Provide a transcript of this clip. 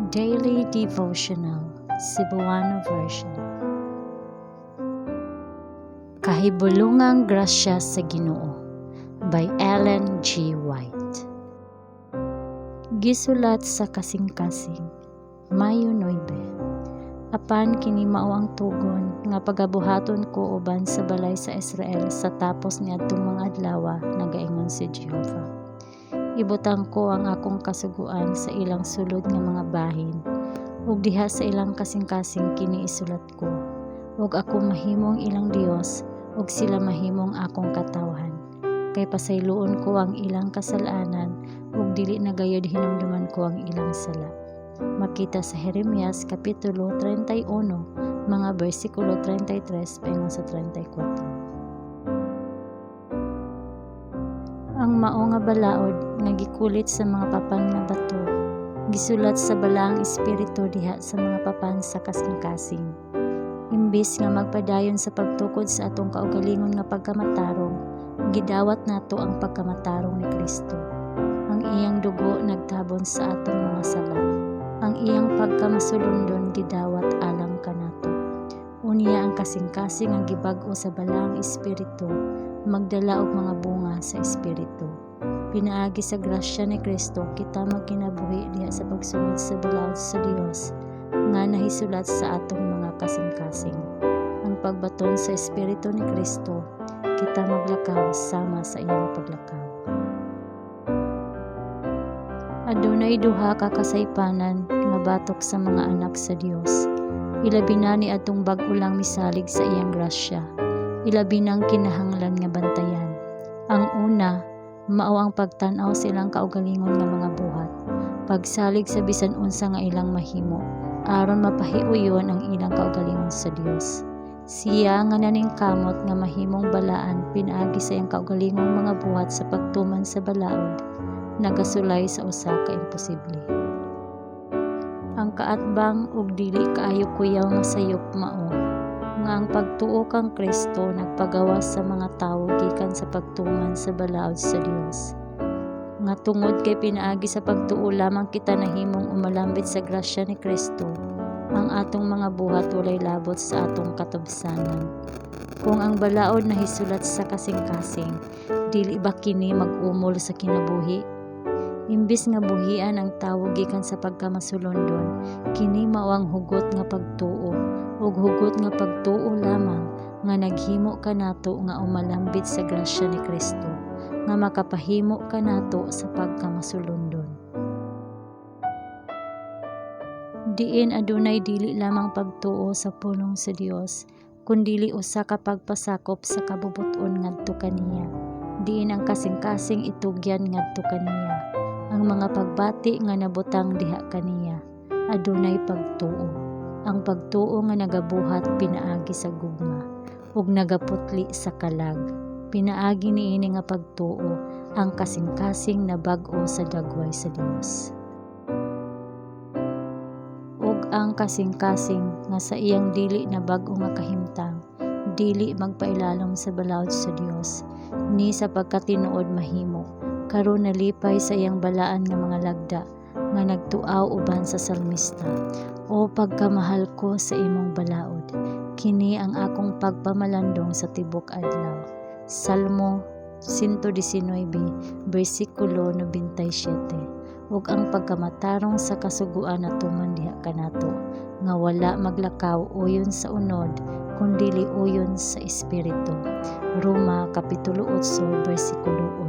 Daily Devotional, Cebuano Version. Kahibulungang Grasya sa Ginoo by Ellen G. White. Gisulat sa kasing-kasing, Mayo 9. Apan kini mao ang tugon nga pagabuhaton ko uban sa balay sa Israel sa tapos niadtong mga adlaw, nagaingon si Jehova. Ibutang ko ang akong kasuguan sa ilang sulod nga mga bahin, ug diha sa ilang kasing-kasing kini isulat ko, ug ako mahimong ilang Dios, ug sila mahimong akong katawhan. Kay pasayloon ko ang ilang kasalanan, ug dili na gayud hinumduman ko ang ilang sala. Makita sa Jeremias Kapitulo 31, mga bersikulo 33 paingon sa 34. Ang mao nga balaod nga gikulit sa mga papan nga bato, gisulat sa balaang espiritu diha sa mga papan sa kasing-kasing. Imbis nga magpadayon sa pagtukod sa atong kaugalingon nga pagkamatarong, gidawat nato ang pagkamatarong ni Kristo. Ang iyang dugo nagtabon sa atong mga sala. Ang iyang pagkamasulundon gidawat alang kanato. Unya ang kasing-kasing ang gibag-o sa balaang espiritu, magdala og mga bunga sa espiritu. Pinaagi sa grasya ni Kristo kita magkinabuhi diha sa pagsunod sa balaod sa Dios nga nahisulat sa atong mga kasing-kasing. Ang pagbaton sa espiritu ni Kristo, kita maglakaw sama sa iyang paglakaw. Adunay duha ka kasaypanan nga batok sa mga anak sa Dios. Ilabi na ni atong bag-o lang misalig sa iyang grasya. Ilabi nang kinahanglan nga bantayan. Ang una, mao ang pagtan-aw sa ilang kaugalingon nga mga buhat. Pagsalig sa bisan unsa nga ilang mahimo, aron mapahiuyon ang ilang kaugalingon sa Dios. Siya nga naningkamot nga mahimong balaan pinaagi sa iyang kaugalingong mga buhat sa pagtuman sa balaod, nagasulay sa usa ka imposible. Ang kaatbang ug dili kaayo kuyaw nga sayop mao nga ang pagtuo kang Kristo nagpagawas sa mga tawo gikan sa pagtuman sa balaod sa Dios. Nga tungod kay pinaagi sa pagtuo lamang kita nahimong umalambit sa grasya ni Kristo, ang atong mga buhat walay labot sa atong katubsanan. Kung ang balaod nahisulat sa kasing-kasing, dili ba kini mag-umol sa kinabuhi? Imbis nga buhian ang tawo gikan sa pagkamasulondon, kini mao ang hugot nga pagtuo, ug hugot nga pagtuo lamang nga naghimo kanato nga umalambit sa grasya ni Kristo, nga makapahimo kanato sa pagkamasulondon. Diin adunay dili lamang pagtuo sa pulong sa Dios, kundili usa ka pagpasakop sa kabubuton ngadto kaniya. Diin ang kasing-kasing itugyan ngadto kaniya. Ang mga pagbati nga nabutang diha kaniya, adunay pagtuo. Ang pagtuo nga nagabuhat pinaagi sa gugma, ug nagaputli sa kalag. Pinaagi niini nga pagtuo ang kasing-kasing na bag-o sa dagway sa Dios. Ug ang kasing-kasing nga sa iyang dili na bag-o nga kahimtang, dili magpailalom sa balaod sa Dios, ni sa pagkatinuod mahimo, karon nalipay sa iyang balaan nga mga lagda, nga nagtuaw uban sa salmista. O pagkamahal ko sa imong balaod, kini ang akong pagpamalandong sa tibok adlaw. Salmo 119, bersikulo 97. Ug ang pagkamatarong sa kasuguan natuman diha kanato, nga wala maglakaw uyon sa unod, kundili uyon sa espiritu. Roma Kapitulo 8, bersikulo 8.